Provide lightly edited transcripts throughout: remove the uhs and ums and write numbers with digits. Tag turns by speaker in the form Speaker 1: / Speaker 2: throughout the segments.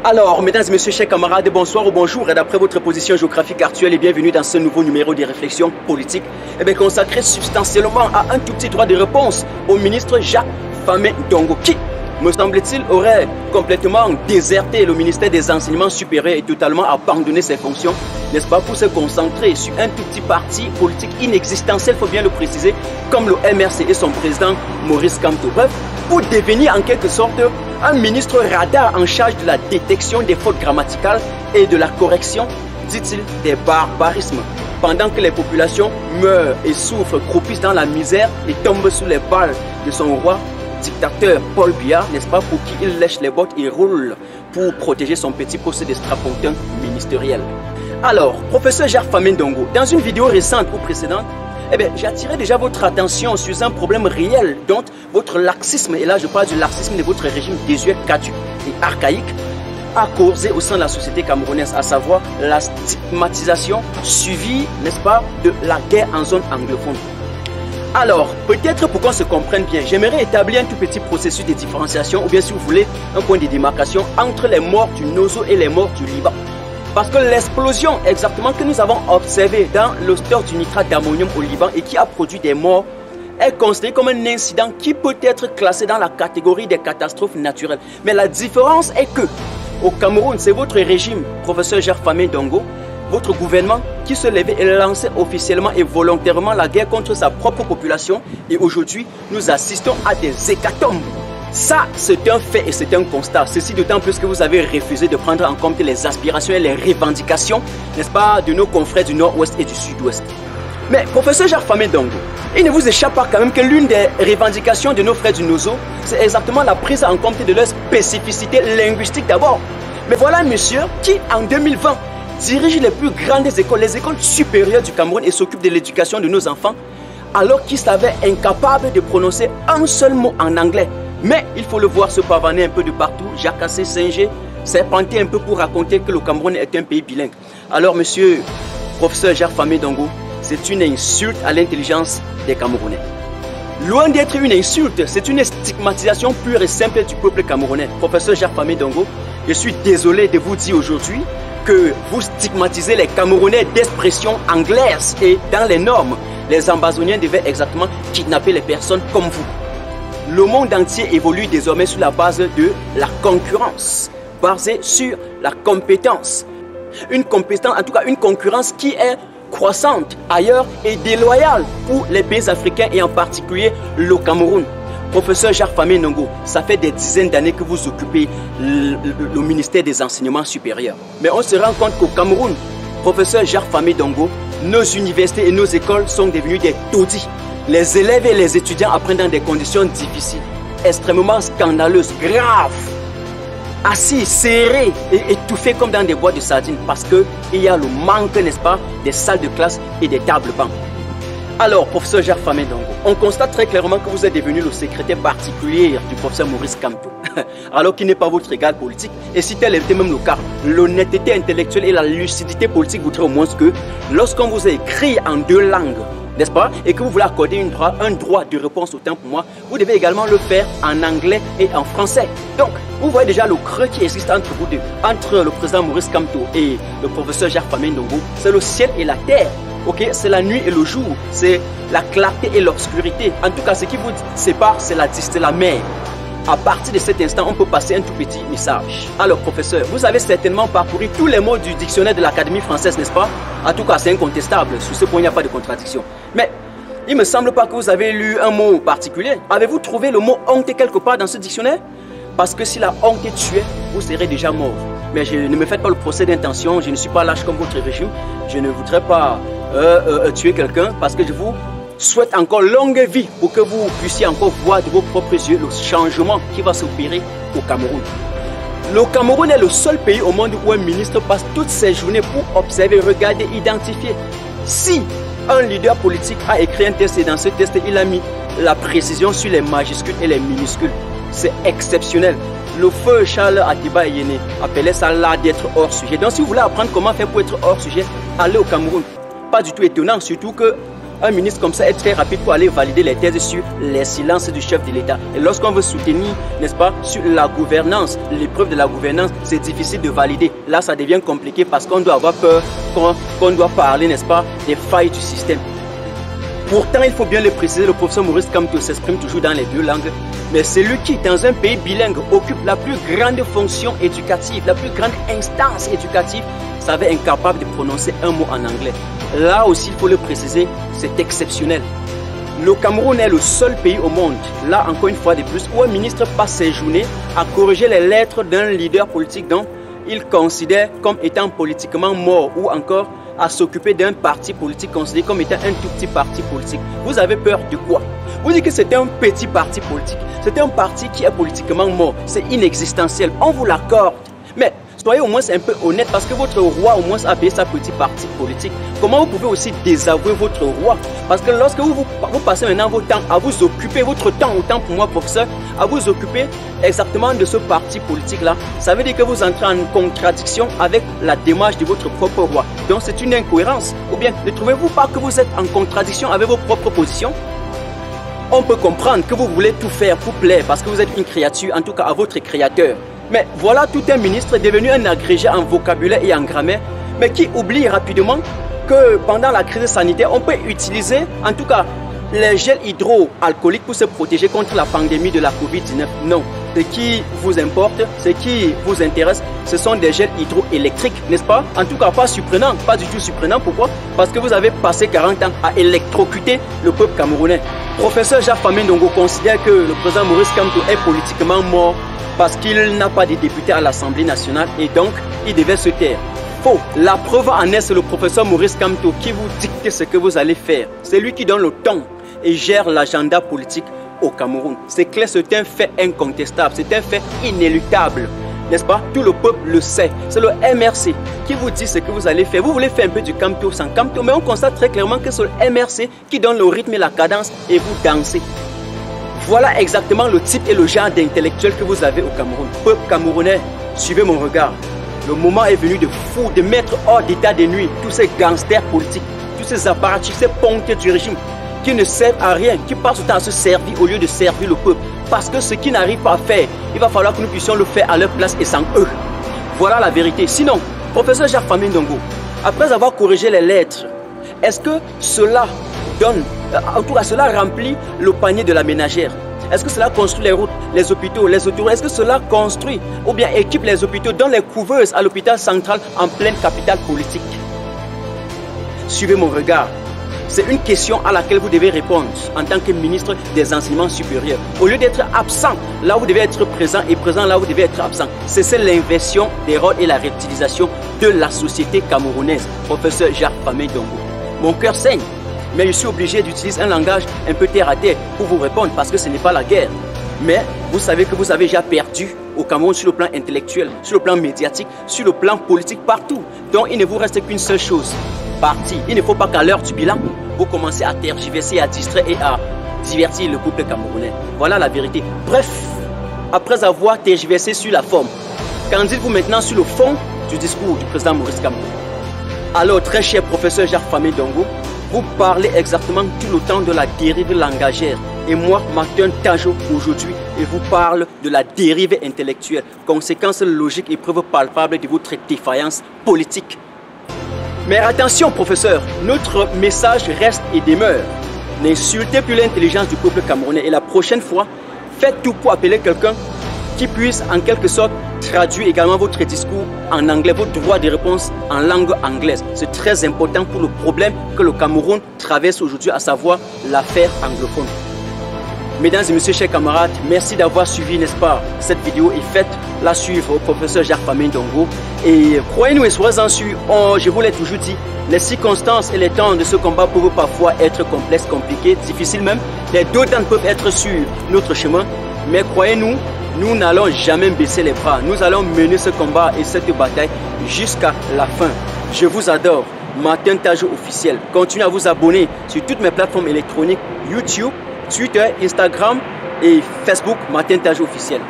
Speaker 1: Alors, mesdames et messieurs, chers camarades, bonsoir ou bonjour, et d'après votre position géographique actuelle, et bienvenue dans ce nouveau numéro des réflexions politiques, consacré substantiellement à un tout petit droit de réponse au ministre Jacques Famé Ndongo, qui, me semble-t-il, aurait complètement déserté le ministère des Enseignements supérieurs et totalement abandonné ses fonctions, n'est-ce pas, pour se concentrer sur un tout petit parti politique inexistentiel, il faut bien le préciser, comme le MRC et son président Maurice Kamto. Bref, pour devenir en quelque sorte un ministre radar en charge de la détection des fautes grammaticales et de la correction, dit-il, des barbarismes. Pendant que les populations meurent et souffrent, croupissent dans la misère et tombent sous les balles de son roi dictateur Paul Biya, n'est-ce pas, pour qui il lèche les bottes et roule pour protéger son petit poste de strapontin ministériel. Alors, professeur Jacques Famé Ndongo, dans une vidéo récente ou précédente, j'ai attiré déjà votre attention sur un problème réel dont votre laxisme, et là je parle du laxisme de votre régime désuet, caduc et archaïque, a causé au sein de la société camerounaise, à savoir la stigmatisation suivie, n'est-ce pas, de la guerre en zone anglophone. Alors, peut-être pour qu'on se comprenne bien, j'aimerais établir un tout petit processus de différenciation, ou bien si vous voulez, un point de démarcation entre les morts du Nozo et les morts du Liban. Parce que l'explosion exactement que nous avons observée dans le stock du nitrate d'ammonium au Liban et qui a produit des morts est considéré comme un incident qui peut être classé dans la catégorie des catastrophes naturelles. Mais la différence est que au Cameroun, c'est votre régime, professeur Jacques Famé Ndongo, votre gouvernement qui se levait et lançait officiellement et volontairement la guerre contre sa propre population. Et aujourd'hui, nous assistons à des hécatombes. Ça, c'est un fait et c'est un constat. Ceci d'autant plus que vous avez refusé de prendre en compte les aspirations et les revendications, n'est-ce pas, de nos confrères du Nord-Ouest et du Sud-Ouest. Mais, professeur Jacques Famé Ndongo, il ne vous échappe pas quand même que l'une des revendications de nos frères du Nozo, c'est exactement la prise en compte de leur spécificité linguistique d'abord. Mais voilà un monsieur qui, en 2020, dirige les plus grandes écoles, les écoles supérieures du Cameroun et s'occupe de l'éducation de nos enfants, alors qu'il s'avait incapable de prononcer un seul mot en anglais. Mais il faut le voir se pavaner un peu de partout, jacasser, singer, serpenter un peu pour raconter que le Cameroun est un pays bilingue. Alors, monsieur professeur Jacques Famé Ndongo, c'est une insulte à l'intelligence des Camerounais. Loin d'être une insulte, c'est une stigmatisation pure et simple du peuple camerounais. Professeur Jacques Famé Ndongo, je suis désolé de vous dire aujourd'hui que vous stigmatisez les Camerounais d'expression anglaise et dans les normes, les Ambazoniens devaient exactement kidnapper les personnes comme vous. Le monde entier évolue désormais sur la base de la concurrence, basée sur la compétence. Une compétence, en tout cas une concurrence qui est croissante ailleurs et déloyale pour les pays africains et en particulier le Cameroun. Professeur Jacques Famé Ndongo, ça fait des dizaines d'années que vous occupez le ministère des Enseignements supérieurs. Mais on se rend compte qu'au Cameroun, professeur Jacques Famé Ndongo, nos universités et nos écoles sont devenues des taudis. Les élèves et les étudiants apprennent dans des conditions difficiles, extrêmement scandaleuses, graves, assis, serrés et étouffés comme dans des boîtes de sardines parce qu'il y a le manque, n'est-ce pas, des salles de classe et des tables bancs. Alors, professeur Jacques Famé Ndongo, on constate très clairement que vous êtes devenu le secrétaire particulier du professeur Maurice Kamto, alors qu'il n'est pas votre égal politique. Et si tel était même le cas, l'honnêteté intellectuelle et la lucidité politique voudraient au moins que lorsqu'on vous a écrit en deux langues, n'est-ce pas, et que vous voulez accorder un droit de réponse autant pour moi, vous devez également le faire en anglais et en français. Donc, vous voyez déjà le creux qui existe entre vous deux, entre le président Maurice Kamto et le professeur Jacques Famé Ndongo. C'est le ciel et la terre, ok, c'est la nuit et le jour, c'est la clarté et l'obscurité. En tout cas, ce qui vous sépare, c'est la mer. À partir de cet instant, on peut passer un tout petit message. Alors, professeur, vous avez certainement parcouru tous les mots du dictionnaire de l'Académie française, n'est-ce pas? En tout cas, c'est incontestable. Sur ce point, il n'y a pas de contradiction. Mais il ne me semble pas que vous avez lu un mot particulier. Avez-vous trouvé le mot honte quelque part dans ce dictionnaire? Parce que si la honte tuait, vous serez déjà mort. Mais ne me faites pas le procès d'intention. Je ne suis pas lâche comme votre régime. Je ne voudrais pas tuer quelqu'un parce que je vous souhaite encore longue vie pour que vous puissiez encore voir de vos propres yeux le changement qui va s'opérer au Cameroun. Le Cameroun est le seul pays au monde où un ministre passe toutes ses journées pour observer, regarder, identifier. Si un leader politique a écrit un test et dans ce test il a mis la précision sur les majuscules et les minuscules, c'est exceptionnel. Le feu Charles Atiba Yene appelait ça là d'être hors sujet. Donc si vous voulez apprendre comment faire pour être hors sujet, allez au Cameroun. Pas du tout étonnant, surtout que un ministre comme ça est très rapide pour aller valider les thèses sur les silences du chef de l'État. Et lorsqu'on veut soutenir, n'est-ce pas, sur la gouvernance, l'épreuve de la gouvernance, c'est difficile de valider. Là, ça devient compliqué parce qu'on doit avoir peur, qu'on doit parler, n'est-ce pas, des failles du système. Pourtant, il faut bien le préciser, le professeur Maurice Kamto s'exprime toujours dans les deux langues. Mais celui qui, dans un pays bilingue, occupe la plus grande fonction éducative, la plus grande instance éducative, s'avait incapable de prononcer un mot en anglais. Là aussi, il faut le préciser, c'est exceptionnel. Le Cameroun est le seul pays au monde, là encore une fois de plus, où un ministre passe ses journées à corriger les lettres d'un leader politique dont il considère comme étant politiquement mort, ou encore à s'occuper d'un parti politique considéré comme étant un tout petit parti politique. Vous avez peur de quoi? Vous dites que c'est un petit parti politique. C'est un parti qui est politiquement mort. C'est inexistentiel. On vous l'accorde. Mais soyez au moins un peu honnête parce que votre roi au moins a payé sa petite partie politique. Comment vous pouvez aussi désavouer votre roi? Parce que lorsque vous passez maintenant votre temps à vous occuper, votre temps, autant pour moi professeur, à vous occuper exactement de ce parti politique-là, ça veut dire que vous entrez en contradiction avec la démarche de votre propre roi. Donc c'est une incohérence. Ou bien ne trouvez-vous pas que vous êtes en contradiction avec vos propres positions? On peut comprendre que vous voulez tout faire pour plaire parce que vous êtes une créature, en tout cas à votre créateur. Mais voilà tout un ministre devenu un agrégé en vocabulaire et en grammaire, mais qui oublie rapidement que pendant la crise sanitaire, on peut utiliser, en tout cas, les gels hydroalcooliques pour se protéger contre la pandémie de la Covid-19. Non, ce qui vous importe, ce qui vous intéresse, ce sont des gels hydroélectriques, n'est-ce pas? En tout cas, pas surprenant, pas du tout surprenant. Pourquoi? Parce que vous avez passé 40 ans à électrocuter le peuple camerounais. Professeur Jacques Famé Ndongo considère que le président Maurice Kamto est politiquement mort parce qu'il n'a pas de députés à l'Assemblée nationale et donc il devait se taire. Faux. La preuve en est, c'est le professeur Maurice Kamto qui vous dicte ce que vous allez faire. C'est lui qui donne le ton et gère l'agenda politique au Cameroun. C'est clair, c'est un fait incontestable, c'est un fait inéluctable. N'est-ce pas? Tout le peuple le sait. C'est le MRC qui vous dit ce que vous allez faire. Vous voulez faire un peu du Kamto sans Kamto, mais on constate très clairement que c'est le MRC qui donne le rythme et la cadence et vous dansez. Voilà exactement le type et le genre d'intellectuel que vous avez au Cameroun. Peuple camerounais, suivez mon regard. Le moment est venu de mettre hors d'état de nuit tous ces gangsters politiques, tous ces apparatchiks, ces pompiers du régime qui ne servent à rien, qui passent le temps à se servir au lieu de servir le peuple. Parce que ce qu'ils n'arrivent pas à faire, il va falloir que nous puissions le faire à leur place et sans eux. Voilà la vérité. Sinon, professeur Jacques Famé Ndongo, après avoir corrigé les lettres, est-ce que cela donne, en tout cas cela remplit le panier de la ménagère? Est-ce que cela construit les routes, les hôpitaux, les autoroutes? Est-ce que cela construit ou bien équipe les hôpitaux, donne les couveuses à l'hôpital central en pleine capitale politique? Suivez mon regard. C'est une question à laquelle vous devez répondre en tant que ministre des enseignements supérieurs. Au lieu d'être absent, là vous devez être présent et présent là vous devez être absent. C'est l'inversion des rôles et la réutilisation de la société camerounaise. Professeur Jacques Famé Ndongo. Mon cœur saigne, mais je suis obligé d'utiliser un langage un peu terre à terre pour vous répondre parce que ce n'est pas la guerre. Mais vous savez que vous avez déjà perdu au Cameroun sur le plan intellectuel, sur le plan médiatique, sur le plan politique, partout. Donc il ne vous reste qu'une seule chose. Parti. Il ne faut pas qu'à l'heure du bilan, vous commencez à tergiverser, à distraire et à divertir le peuple camerounais. Voilà la vérité. Bref, après avoir tergiversé sur la forme, qu'en dites-vous maintenant sur le fond du discours du président Maurice Kamto? Alors, très cher professeur Jacques Famé Ndongo, vous parlez exactement tout le temps de la dérive langagère. Et moi, Martin Tajo, aujourd'hui, je vous parle de la dérive intellectuelle. Conséquence logique et preuve palpable de votre défaillance politique. Mais attention professeur, notre message reste et demeure. N'insultez plus l'intelligence du peuple camerounais et la prochaine fois, faites tout pour appeler quelqu'un qui puisse en quelque sorte traduire également votre discours en anglais, votre droit de réponse en langue anglaise. C'est très important pour le problème que le Cameroun traverse aujourd'hui, à savoir l'affaire anglophone. Mesdames et messieurs, chers camarades, merci d'avoir suivi, n'est-ce pas, cette vidéo et faites-la suivre au professeur Jacques Famé Ndongo. Et croyez-nous et soyez-en sûrs, je vous l'ai toujours dit, les circonstances et les temps de ce combat peuvent parfois être complexes, compliqués, difficiles même. Les deux temps peuvent être sur notre chemin, mais croyez-nous, nous n'allons jamais baisser les bras. Nous allons mener ce combat et cette bataille jusqu'à la fin. Je vous adore. Martin Tajo officiel. Continuez à vous abonner sur toutes mes plateformes électroniques, YouTube, Twitter, Instagram Et Facebook, Martin Tage officiel.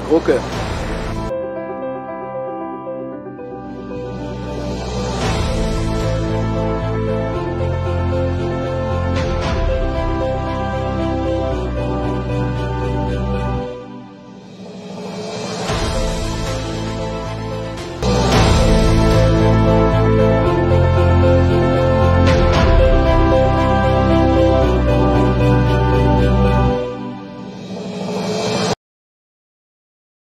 Speaker 1: Gros cœur.